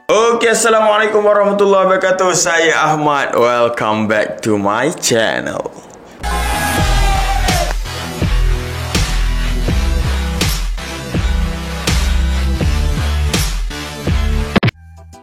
Okay, Assalamualaikum warahmatullahi wabarakatuh. Saya Ahmad. Welcome back to my channel.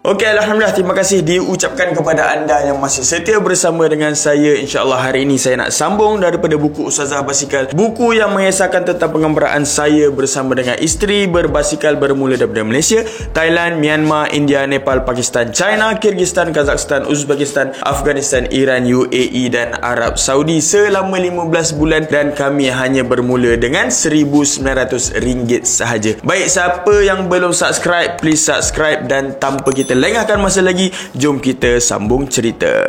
Okey, Alhamdulillah, terima kasih diucapkan kepada anda yang masih setia bersama dengan saya. InsyaAllah hari ini saya nak sambung daripada buku Ustazah Basikal, buku yang mengisahkan tentang pengembaraan saya bersama dengan isteri berbasikal bermula daripada Malaysia, Thailand, Myanmar, India, Nepal, Pakistan, China, Kyrgyzstan, Kazakhstan, Uzbekistan, Afghanistan, Iran, UAE dan Arab Saudi selama 15 bulan, dan kami hanya bermula dengan RM1,900 sahaja. Baik, siapa yang belum subscribe, please subscribe, dan tanpa kita lengahkan masa lagi, jom kita sambung cerita.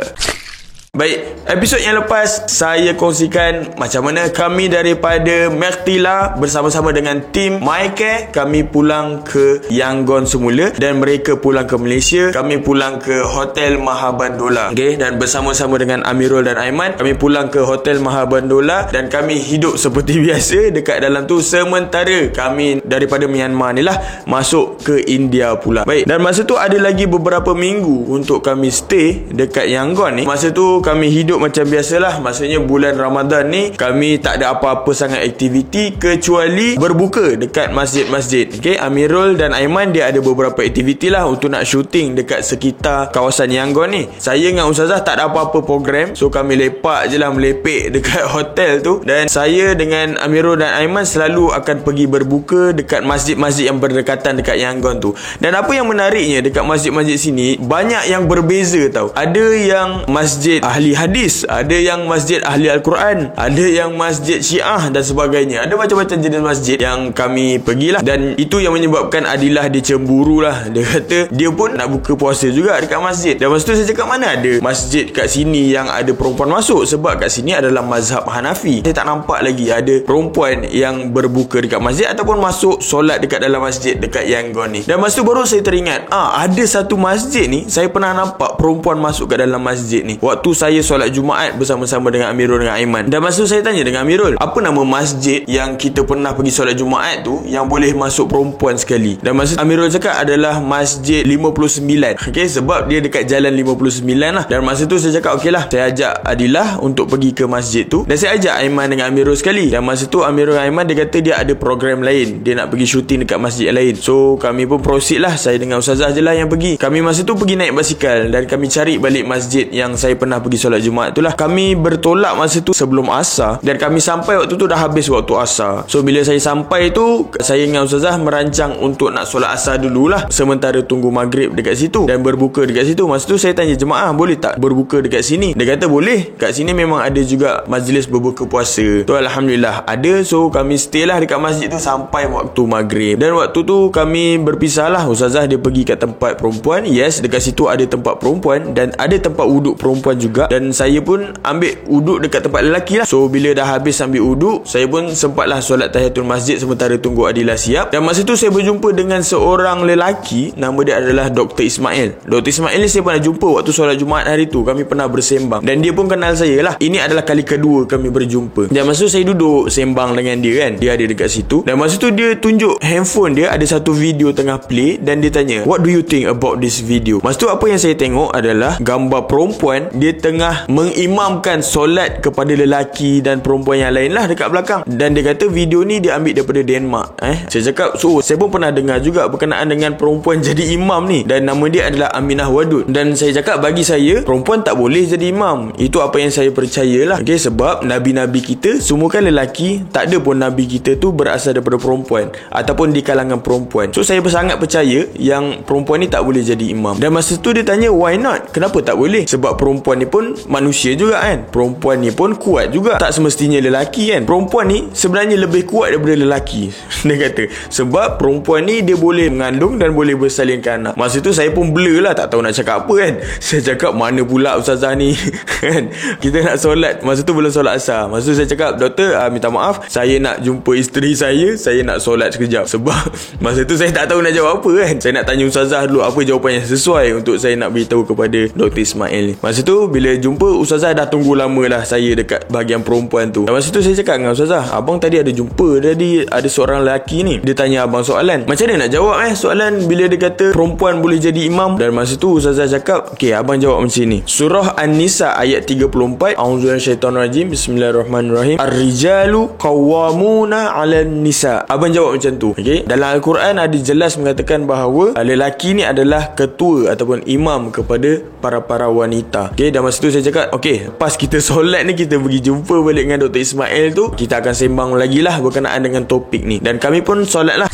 Baik, episod yang lepas saya kongsikan macam mana kami daripada Mertila bersama-sama dengan tim MyCare, kami pulang ke Yangon semula dan mereka pulang ke Malaysia. Kami pulang ke Hotel Mahabandola. Okey, dan bersama-sama dengan Amirul dan Aiman, kami pulang ke Hotel Mahabandola dan kami hidup seperti biasa dekat dalam tu, sementara kami daripada Myanmar ni lah masuk ke India pula. Baik, dan masa tu ada lagi beberapa minggu untuk kami stay dekat Yangon ni. Masa tu kami hidup macam biasalah. Maksudnya bulan Ramadan ni kami tak ada apa-apa sangat aktiviti kecuali berbuka dekat masjid-masjid. Okay, Amirul dan Aiman dia ada beberapa aktiviti lah untuk nak shooting dekat sekitar kawasan Yangon ni. Saya dengan Ustazah tak ada apa-apa program, so kami lepak je lah, melepek dekat hotel tu. Dan saya dengan Amirul dan Aiman selalu akan pergi berbuka dekat masjid-masjid yang berdekatan dekat Yangon tu. Dan apa yang menariknya dekat masjid-masjid sini, banyak yang berbeza tau. Ada yang masjid ahli hadis, ada yang masjid ahli Al-Quran, ada yang masjid Syiah dan sebagainya. Ada macam-macam jenis masjid yang kami pergilah, dan itu yang menyebabkan Adilah dia cemburu lah. Dia kata dia pun nak buka puasa juga dekat masjid. Dan masa tu saya cakap, mana ada masjid kat sini yang ada perempuan masuk, sebab kat sini adalah mazhab Hanafi. Saya tak nampak lagi ada perempuan yang berbuka dekat masjid ataupun masuk solat dekat dalam masjid dekat Yangon ni. Dan masa tu baru saya teringat, ada satu masjid ni saya pernah nampak perempuan masuk kat dalam masjid ni waktu saya solat Jumaat bersama-sama dengan Amirul dengan Aiman. Dan masa tu saya tanya dengan Amirul, apa nama masjid yang kita pernah pergi solat Jumaat tu yang boleh masuk perempuan sekali? Dan masa Amirul cakap adalah Masjid 59. Okay, sebab dia dekat jalan 59 lah. Dan masa tu saya cakap okey lah, saya ajak Adilah untuk pergi ke masjid tu, dan saya ajak Aiman dengan Amirul sekali. Dan masa tu Amirul dan Aiman dia kata dia ada program lain, dia nak pergi syuting dekat masjid yang lain. So kami pun proceed lah, saya dengan Ustazah je lah yang pergi. Kami masa tu pergi naik basikal dan kami cari balik masjid yang saya pernah pergi solat Jumaat tu lah. Kami bertolak masa tu sebelum asar, dan kami sampai waktu tu dah habis waktu asar. So bila saya sampai tu, saya dengan Ustazah merancang untuk nak solat asar dululah, sementara tunggu maghrib dekat situ dan berbuka dekat situ. Masa tu saya tanya jemaah, boleh tak berbuka dekat sini? Dia kata boleh, kat sini memang ada juga majlis berbuka puasa. Tu Alhamdulillah ada. So kami stay lah dekat masjid tu sampai waktu maghrib. Dan waktu tu kami berpisah lah. Ustazah dia pergi kat tempat perempuan. Yes, dekat situ ada tempat perempuan dan ada tempat wuduk perempuan juga. Dan saya pun ambil wuduk dekat tempat lelaki lah. So bila dah habis ambil wuduk, saya pun sempatlah solat tahiyatul masjid sementara tunggu Adilah siap. Dan masa tu saya berjumpa dengan seorang lelaki, nama dia adalah Dr. Ismail. Dr. Ismail ni saya pernah jumpa waktu solat Jumaat hari tu. Kami pernah bersembang dan dia pun kenal saya lah. Ini adalah kali kedua kami berjumpa. Dan masa tu saya duduk sembang dengan dia kan, dia ada dekat situ. Dan masa tu dia tunjuk handphone dia, ada satu video tengah play, dan dia tanya, what do you think about this video? Masa tu apa yang saya tengok adalah gambar perempuan, dia tengah mengimamkan solat kepada lelaki dan perempuan yang lain lah dekat belakang. Dan dia kata video ni dia ambil daripada Denmark. Saya cakap, so saya pun pernah dengar juga berkenaan dengan perempuan jadi imam ni, dan nama dia adalah Aminah Wadud. Dan saya cakap, bagi saya perempuan tak boleh jadi imam. Itu apa yang saya percayalah. Okay, sebab nabi-nabi kita semua kan lelaki, tak ada pun nabi kita tu berasal daripada perempuan ataupun di kalangan perempuan. So saya sangat percaya yang perempuan ni tak boleh jadi imam. Dan masa tu dia tanya, why not? Kenapa tak boleh? Sebab perempuan ni pun manusia juga kan, perempuan ni pun kuat juga, tak semestinya lelaki kan. Perempuan ni sebenarnya lebih kuat daripada lelaki. Dia kata sebab perempuan ni dia boleh mengandung dan boleh bersalinkan anak. Masa tu saya pun blur lah, tak tahu nak cakap apa kan. Saya cakap, mana pula Ustazah ni kan, kita nak solat. Masa tu belum solat asar. Masa tu saya cakap, doktor minta maaf, saya nak jumpa isteri saya nak solat sekejap. Sebab masa tu saya tak tahu nak jawab apa kan. Saya nak tanya Ustazah dulu apa jawapan yang sesuai untuk saya nak beritahu kepada Dr. Ismail ni. Masa tu bila jumpa, Ustazah dah tunggu lama lah saya dekat bahagian perempuan tu. Dan masa tu saya cakap dengan Ustazah, abang tadi ada jumpa, tadi ada seorang lelaki ni, dia tanya abang soalan. Macam mana nak jawab soalan bila dia kata perempuan boleh jadi imam? Dan masa tu Ustazah cakap, okey, abang jawab macam ni. Surah An-Nisa ayat 34. A'udzubillahiminasyaitonirrajim. Bismillahirrahmanirrahim. Ar-rijalu qawwamuna 'alan nisa. Abang jawab macam tu. Okey, dalam Al-Quran ada jelas mengatakan bahawa lelaki ni adalah ketua ataupun imam kepada para wanita. Okey, dan masa tu saya cakap, okey, lepas kita solat ni kita pergi jumpa balik dengan Dr. Ismail tu, kita akan sembang lagi lah berkenaan dengan topik ni. Dan kami pun solat lah.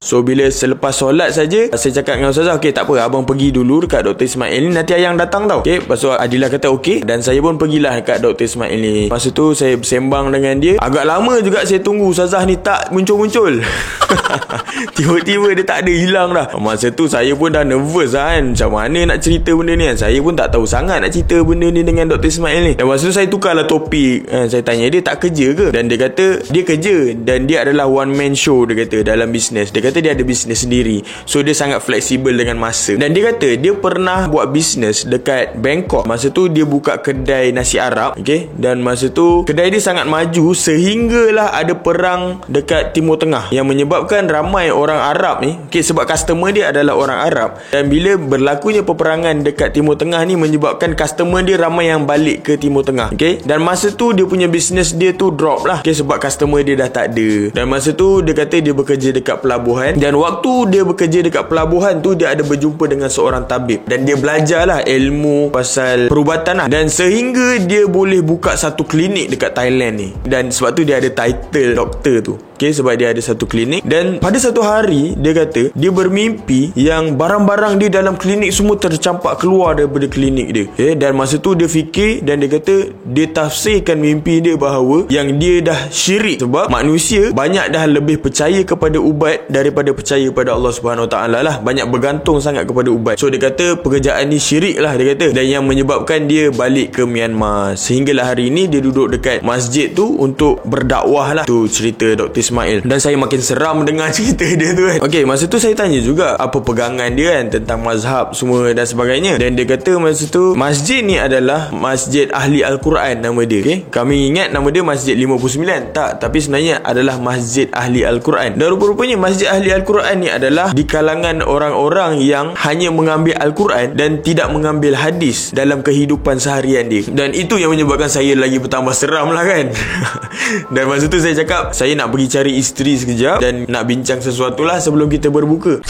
So bila selepas solat saja, saya cakap dengan Ustazah, okey, tak apa, abang pergi dulu dekat Dr. Ismail ni, nanti ayang datang tau. Okey, lepas tu Adilah kata okey, dan saya pun pergilah dekat Dr. Ismail ni. Masa tu saya bersembang dengan dia. Agak lama juga saya tunggu Ustazah ni tak muncul-muncul. Tiba-tiba dia tak ada, hilang dah. Masa tu saya pun dah nervous lah kan, macam mana nak cerita benda ni kan. Saya pun tak tahu sangat nak cerita benda ni dengan Dr. Ismail ni. Dan masa tu saya tukarlah topik kan. Saya tanya dia tak kerja ke, dan dia kata dia kerja, dan dia adalah one man show, dia kata, dalam bisnes. Dia kata dia ada bisnes sendiri, so dia sangat fleksibel dengan masa. Dan dia kata dia pernah buat bisnes dekat Bangkok. Masa tu dia buka kedai nasi Arab. Okay, dan masa tu kedai dia sangat maju sehinggalah ada perang dekat Timur Tengah yang menyebabkan ramai orang Arab ni, okay, sebab customer dia adalah orang Arab. Dan bila berlakunya peperangan dekat Timur Tengah ni menyebabkan customer dia ramai yang balik ke Timur Tengah. Okay, dan masa tu dia punya bisnes dia tu drop lah, okay, sebab customer dia dah tak ada. Dan masa tu dia kata dia bekerja dekat pelabuhan, dan waktu dia bekerja dekat pelabuhan tu dia ada berjumpa dengan seorang tabib, dan dia belajarlah ilmu pasal perubatan lah. Dan sehingga dia boleh buka satu klinik dekat Thailand ni. Dan sebab tu dia ada title doktor tu. Okay, sebab dia ada satu klinik. Dan pada satu hari dia kata dia bermimpi yang barang-barang dia dalam klinik semua tercampak keluar daripada klinik dia. Okay, dan masa tu dia fikir, dan dia kata dia tafsirkan mimpi dia bahawa yang dia dah syirik, sebab manusia banyak dah lebih percaya kepada ubat daripada percaya pada Allah Subhanahu Wa Taala lah. Banyak bergantung sangat kepada ubat. So dia kata pekerjaan ni syirik lah, dia kata. Dan yang menyebabkan dia balik ke Myanmar. Sehinggalah hari ni dia duduk dekat masjid tu untuk berdakwah lah. Tu cerita Dr. Ismail. Dan saya makin seram dengar cerita dia tu kan. Okey, masa tu saya tanya juga apa pegangan dia kan tentang mazhab semua dan sebagainya. Dan dia kata masa tu masjid ni adalah Masjid Ahli Al-Quran nama dia. Okey, kami ingat nama dia Masjid 59. Tak, tapi sebenarnya adalah Masjid Ahli Al-Quran. Dan rupa-rupanya Masjid Ahli Al-Quran ni adalah di kalangan orang-orang yang hanya mengambil Al-Quran dan tidak mengambil hadis dalam kehidupan seharian dia. Dan itu yang menyebabkan saya lagi bertambah seram lah kan. Dan masa tu saya cakap saya nak pergi cari isteri sekejap dan nak bincang sesuatu lah sebelum kita berbuka.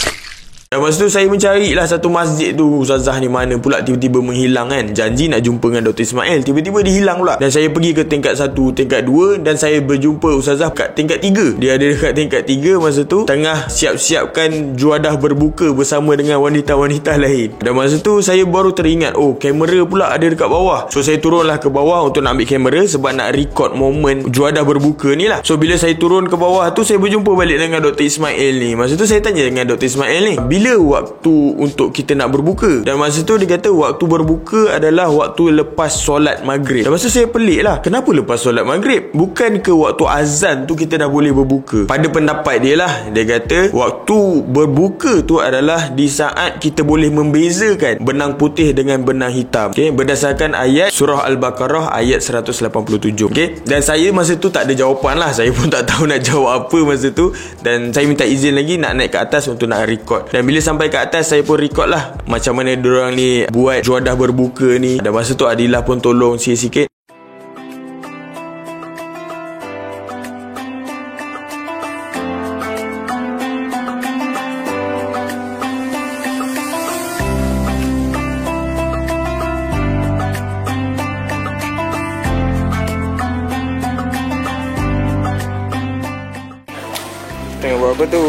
Dan masa tu saya mencarilah satu masjid tu. Ustazah ni mana pula tiba-tiba menghilang kan. Janji nak jumpa dengan Dr. Ismail, tiba-tiba dia hilang pula. Dan saya pergi ke tingkat 1, tingkat 2, dan saya berjumpa Ustazah kat tingkat 3. Dia ada dekat tingkat 3 masa tu, tengah siap-siapkan juadah berbuka bersama dengan wanita-wanita lain. Dan masa tu saya baru teringat, oh, kamera pula ada dekat bawah. So saya turunlah ke bawah untuk nak ambil kamera sebab nak record momen juadah berbuka ni lah. So bila saya turun ke bawah tu, saya berjumpa balik dengan Dr. Ismail ni. Masa tu saya tanya dengan Dr. Ismail ni, bila waktu untuk kita nak berbuka? Dan masa tu dia kata waktu berbuka adalah waktu lepas solat maghrib. Dan masa tu saya pelik lah, kenapa lepas solat maghrib? Bukan ke waktu azan tu kita dah boleh berbuka? Pada pendapat dia lah, dia kata waktu berbuka tu adalah di saat kita boleh membezakan benang putih dengan benang hitam. Okay? Berdasarkan ayat surah Al-Baqarah ayat 187. Okay? Dan saya masa tu tak ada jawapan lah. Saya pun tak tahu nak jawab apa masa tu. Dan saya minta izin lagi nak naik ke atas untuk nak record. Dan bila sampai ke atas, saya pun record lah macam mana diorang ni buat juadah berbuka ni. Dan masa tu Adilah pun tolong sikit-sikit. Tengok buat apa tu?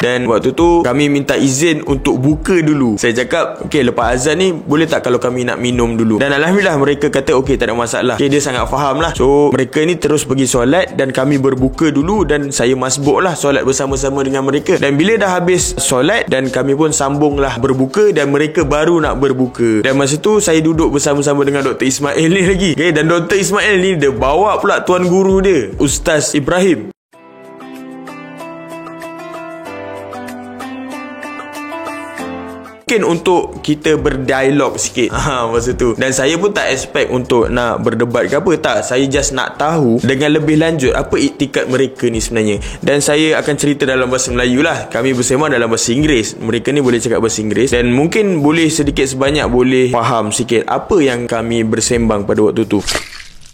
Dan waktu tu kami minta izin untuk buka dulu. Saya cakap, okey, lepas azan ni boleh tak kalau kami nak minum dulu? Dan alhamdulillah mereka kata okey, tak ada masalah. Okey, dia sangat faham lah. So mereka ni terus pergi solat dan kami berbuka dulu. Dan saya masbuk lah solat bersama-sama dengan mereka. Dan bila dah habis solat, dan kami pun sambung lah berbuka, dan mereka baru nak berbuka. Dan masa tu saya duduk bersama-sama dengan Dr. Ismail ni lagi. Okay, dan Dr. Ismail ni dia bawa pula tuan guru dia, Ustaz Ibrahim. mungkin untuk kita berdialog sikit. Masa tu. Dan saya pun tak expect untuk nak berdebat ke apa. Tak, saya just nak tahu dengan lebih lanjut apa iktikad mereka ni sebenarnya. Dan saya akan cerita dalam bahasa Melayu lah. Kami bersama dalam bahasa Inggeris. Mereka ni boleh cakap bahasa Inggeris. Dan mungkin boleh sedikit sebanyak boleh faham sikit apa yang kami bersembang pada waktu tu.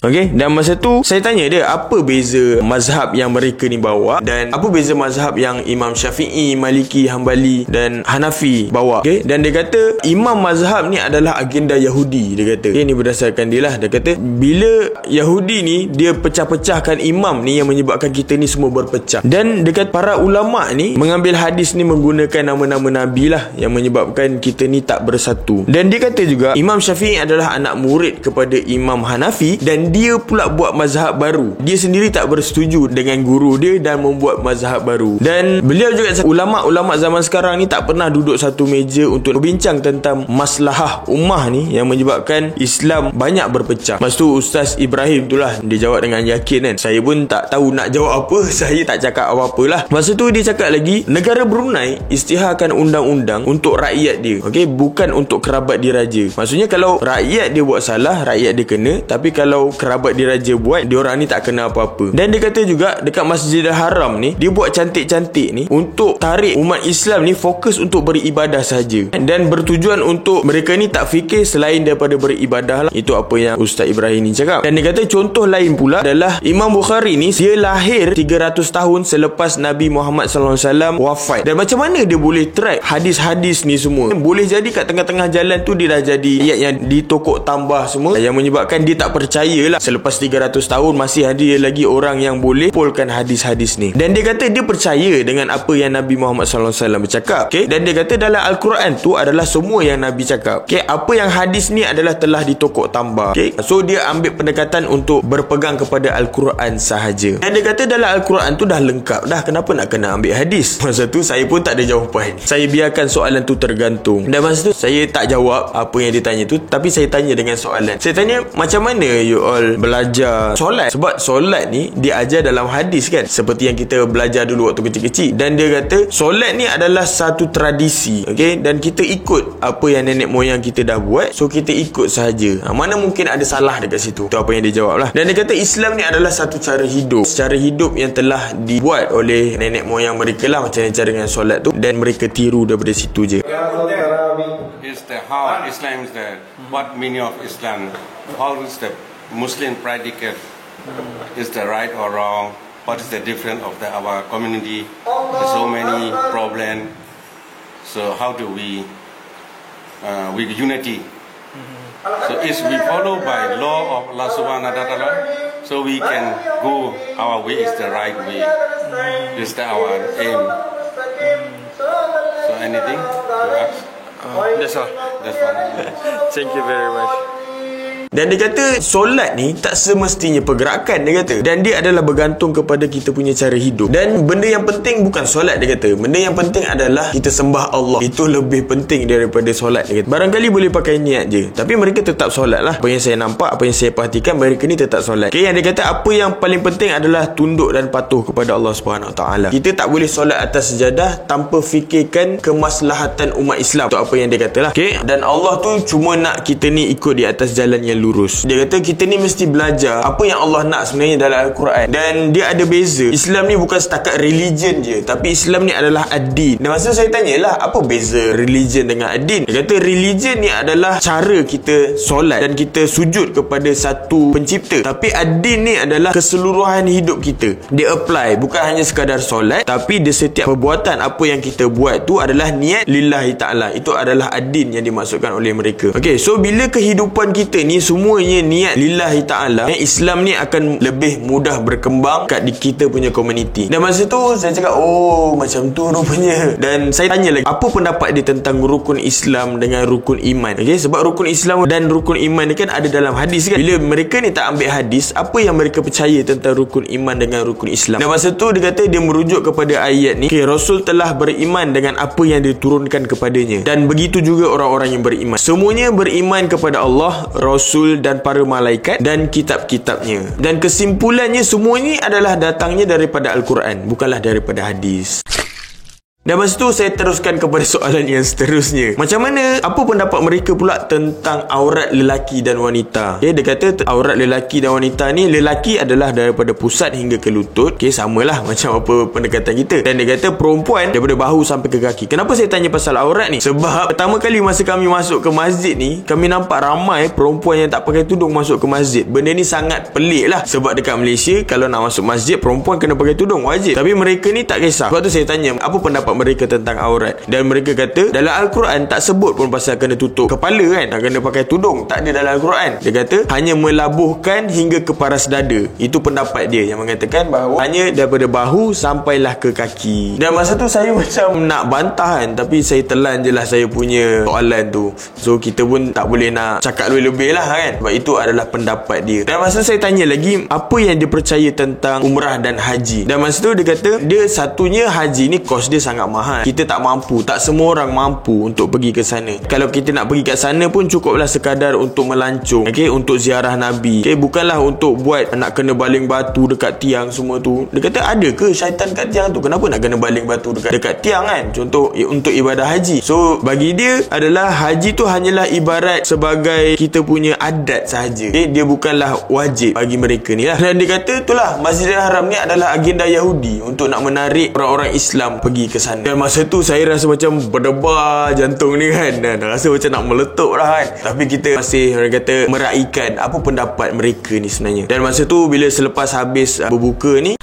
Okey, dan masa tu saya tanya dia apa beza mazhab yang mereka ni bawa dan apa beza mazhab yang Imam Syafi'i, Maliki, Hambali dan Hanafi bawa. Okey, dan dia kata imam mazhab ni adalah agenda Yahudi. Dia kata, okey, ni berdasarkan dia lah. Dia kata bila Yahudi ni dia pecah-pecahkan imam ni yang menyebabkan kita ni semua berpecah. Dan dia kata para ulama ni mengambil hadis ni menggunakan nama-nama nabi lah yang menyebabkan kita ni tak bersatu. Dan dia kata juga Imam Syafi'i adalah anak murid kepada Imam Hanafi dan dia pula buat mazhab baru. Dia sendiri tak bersetuju dengan guru dia dan membuat mazhab baru. Dan beliau juga ulama-ulama zaman sekarang ni tak pernah duduk satu meja untuk berbincang tentang maslahah ummah ni yang menyebabkan Islam banyak berpecah. Lepas tu Ustaz Ibrahim tu lah, dia jawab dengan yakin kan. Saya pun tak tahu nak jawab apa. Saya tak cakap apa-apa lah. Masa tu dia cakap lagi, negara Brunei isytiharkan undang-undang untuk rakyat dia, okey, bukan untuk kerabat diraja. Maksudnya kalau rakyat dia buat salah, rakyat dia kena. Tapi kalau kerabat diraja buat, diorang ni tak kena apa-apa. Dan dia kata juga dekat Masjidil Haram ni dia buat cantik-cantik ni untuk tarik umat Islam ni fokus untuk beribadah saja dan bertujuan untuk mereka ni tak fikir selain daripada beribadah lah. Itu apa yang Ustaz Ibrahim ni cakap. Dan dia kata contoh lain pula adalah Imam Bukhari ni dia lahir 300 tahun selepas Nabi Muhammad SAW wafat. Dan macam mana dia boleh track hadis-hadis ni semua? Boleh jadi kat tengah-tengah jalan tu dia dah jadi ayat yang ditokok tambah semua yang menyebabkan dia tak percaya lah. Selepas 300 tahun masih ada lagi orang yang boleh polkan hadis-hadis ni. Dan dia kata dia percaya dengan apa yang Nabi Muhammad SAW bercakap. Okay? Dan dia kata dalam Al-Quran tu adalah semua yang Nabi cakap. Okay? Apa yang hadis ni adalah telah ditokok tambah. Okay? So dia ambil pendekatan untuk berpegang kepada Al-Quran sahaja. Dan dia kata dalam Al-Quran tu dah lengkap dah, kenapa nak kena ambil hadis? Masa tu saya pun tak ada jawapan. Saya biarkan soalan tu tergantung. Dan masa tu saya tak jawab apa yang dia tanya tu, tapi saya tanya dengan soalan. Saya tanya, macam mana you all belajar solat? Sebab solat ni diajar dalam hadis kan, seperti yang kita belajar dulu waktu kecil-kecil. Dan dia kata solat ni adalah satu tradisi, okey, dan kita ikut apa yang nenek moyang kita dah buat, so kita ikut sahaja. Mana mungkin ada salah dekat situ. Itu apa yang dia jawab lah. Dan dia kata Islam ni adalah satu cara hidup yang telah dibuat oleh nenek moyang mereka lah, macam cara dengan solat tu, dan mereka tiru daripada situ je. Is the how Islam is the what meaning of Islam? How is the Muslim predicate? Is the right or wrong? What is the difference of our community? There's so many problems. So how do we unity? So is we follow by law of Allah Subhanahu wa Taala, so we can go our way is the right way. Is that our aim? So anything to ask? That's all. That's all. Thank you very much. Dan dia kata solat ni tak semestinya pergerakan, dia kata, dan dia adalah bergantung kepada kita punya cara hidup. Dan benda yang penting bukan solat, dia kata. Benda yang penting adalah kita sembah Allah. Itu lebih penting daripada solat, dia kata. Barangkali boleh pakai niat je, tapi mereka tetap solat lah. Apa yang saya nampak, apa yang saya perhatikan, mereka ni tetap solat. Okay, yang dia kata apa yang paling penting adalah tunduk dan patuh kepada Allah Subhanahu Wa Taala. Kita tak boleh solat atas sejadah tanpa fikirkan kemaslahatan umat Islam. Itu apa yang dia kata lah. Okay, dan Allah tu cuma nak kita ni ikut di atas jalan yang lurus. Dia kata kita ni mesti belajar apa yang Allah nak sebenarnya dalam Al-Quran. Dan dia ada beza. Islam ni bukan setakat religion je, tapi Islam ni adalah ad-din. Dan masa saya tanyalah apa beza religion dengan ad-din. Dia kata religion ni adalah cara kita solat dan kita sujud kepada satu pencipta. Tapi ad-din ni adalah keseluruhan hidup kita. Dia apply bukan hanya sekadar solat, tapi dia setiap perbuatan apa yang kita buat tu adalah niat lillahi ta'ala. Itu adalah ad-din yang dimaksudkan oleh mereka. Okay, so bila kehidupan kita ni semuanya niat lillahi ta'ala, Islam ni akan lebih mudah berkembang kat di kita punya komuniti. Dan masa tu saya cakap, oh macam tu rupanya. Dan saya tanya lagi, apa pendapat dia tentang rukun Islam dengan rukun iman? Okay, sebab rukun Islam dan rukun iman ni kan ada dalam hadis kan. Bila mereka ni tak ambil hadis, apa yang mereka percaya tentang rukun iman dengan rukun Islam? Dan masa tu dia kata dia merujuk kepada ayat ni, okay, Rasul telah beriman dengan apa yang diturunkan kepadanya, dan begitu juga orang-orang yang beriman. Semuanya beriman kepada Allah, Rasul dan para malaikat dan kitab-kitabnya. Dan kesimpulannya semua ini adalah datangnya daripada Al-Quran, bukanlah daripada hadis. Dan masa tu saya teruskan kepada soalan yang seterusnya. Macam mana, apa pendapat mereka pula tentang aurat lelaki dan wanita? Dia kata aurat lelaki dan wanita ni, lelaki adalah daripada pusat hingga ke lutut. Samalah macam apa pendekatan kita. Dan dia kata perempuan daripada bahu sampai ke kaki. Kenapa saya tanya pasal aurat ni? Sebab pertama kali masa kami masuk ke masjid ni, kami nampak ramai perempuan yang tak pakai tudung masuk ke masjid. Benda ni sangat pelik lah. Sebab dekat Malaysia, kalau nak masuk masjid, perempuan kena pakai tudung, wajib. Tapi mereka ni tak kisah. Sebab tu saya tanya, apa pendapat mereka tentang aurat? Dan mereka kata dalam Al-Quran tak sebut pun pasal kena tutup kepala kan, tak kena pakai tudung, tak ada dalam Al-Quran. Dia kata hanya melabuhkan hingga ke paras dada. Itu pendapat dia yang mengatakan bahawa hanya daripada bahu sampailah ke kaki. Dan masa tu saya macam nak bantah kan, tapi saya telan je lah saya punya soalan tu. So kita pun tak boleh nak cakap lebih-lebih lah kan, sebab itu adalah pendapat dia. Dan masa saya tanya lagi apa yang dia percaya tentang umrah dan haji. Dan masa tu dia kata dia satunya haji ni kos dia sangat mahal. Kita tak mampu, tak semua orang mampu untuk pergi ke sana. Kalau kita nak pergi kat sana pun cukuplah sekadar untuk melancong, untuk ziarah Nabi. Bukanlah untuk buat nak kena baling batu dekat tiang semua tu. Dia kata ada ke syaitan kat tiang tu? Kenapa nak kena baling batu dekat tiang kan? Contoh untuk ibadah haji. So bagi dia adalah haji tu hanyalah ibarat sebagai kita punya adat sahaja. Dia bukanlah wajib bagi mereka ni lah. Dan dia kata itulah Masjidil Haram ni adalah agenda Yahudi untuk nak menarik orang-orang Islam pergi ke sana. Dan masa tu saya rasa macam berdebar jantung ni kan, dan rasa macam nak meletup lah kan. Tapi kita masih, orang kata, meraihkan apa pendapat mereka ni sebenarnya. Dan masa tu bila selepas habis berbuka ni,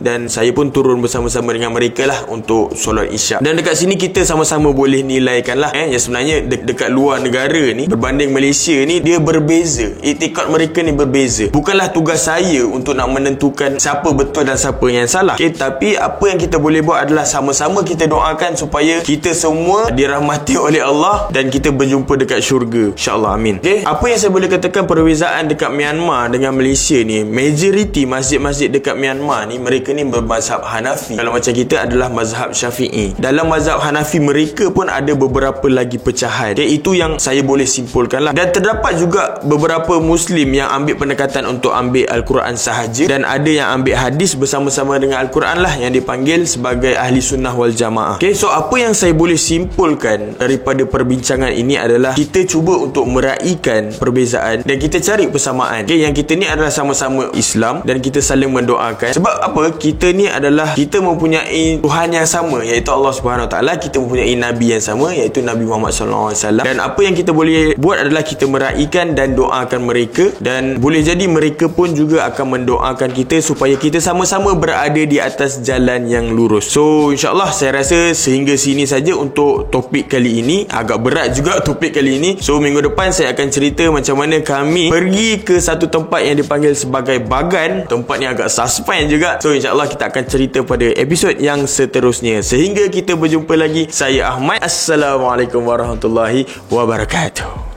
dan saya pun turun bersama-sama dengan mereka lah untuk solat isyak. Dan dekat sini kita sama-sama boleh nilaikan lah yang sebenarnya dekat luar negara ni berbanding Malaysia ni, dia berbeza. Iktikad mereka ni berbeza. Bukanlah tugas saya untuk nak menentukan siapa betul dan siapa yang salah. Tapi apa yang kita boleh buat adalah sama-sama kita doakan supaya kita semua dirahmati oleh Allah dan kita berjumpa dekat syurga, InsyaAllah, amin. Apa yang saya boleh katakan perbezaan dekat Myanmar dengan Malaysia ni, majoriti masjid-masjid dekat Myanmar ni mereka ni bermazhab Hanafi. Kalau macam kita adalah mazhab Syafi'i. Dalam mazhab Hanafi mereka pun ada beberapa lagi pecahan. Itu yang saya boleh simpulkan lah. Dan terdapat juga beberapa Muslim yang ambil pendekatan untuk ambil Al-Quran sahaja, dan ada yang ambil hadis bersama-sama dengan Al-Quran lah, yang dipanggil sebagai Ahli Sunnah wal Jamaah. So apa yang saya boleh simpulkan daripada perbincangan ini adalah kita cuba untuk meraihkan perbezaan dan kita cari persamaan. Yang kita ni adalah sama-sama Islam dan kita saling mendoakan. Sebab apa? Kita ni adalah, kita mempunyai Tuhan yang sama, iaitu Allah Subhanahu Wa Taala. Kita mempunyai Nabi yang sama, iaitu Nabi Muhammad SAW. Dan apa yang kita boleh buat adalah kita meraihkan dan doakan mereka. Dan boleh jadi mereka pun juga akan mendoakan kita supaya kita sama-sama berada di atas jalan yang lurus. So insyaAllah saya rasa sehingga sini saja untuk topik kali ini. Agak berat juga topik kali ini. So minggu depan saya akan cerita macam mana kami pergi ke satu tempat yang dipanggil sebagai Bagan. Tempat ni agak suspense juga. So insyaAllah kita akan cerita pada episod yang seterusnya. Sehingga kita berjumpa lagi, saya Ahmad. Assalamualaikum warahmatullahi wabarakatuh.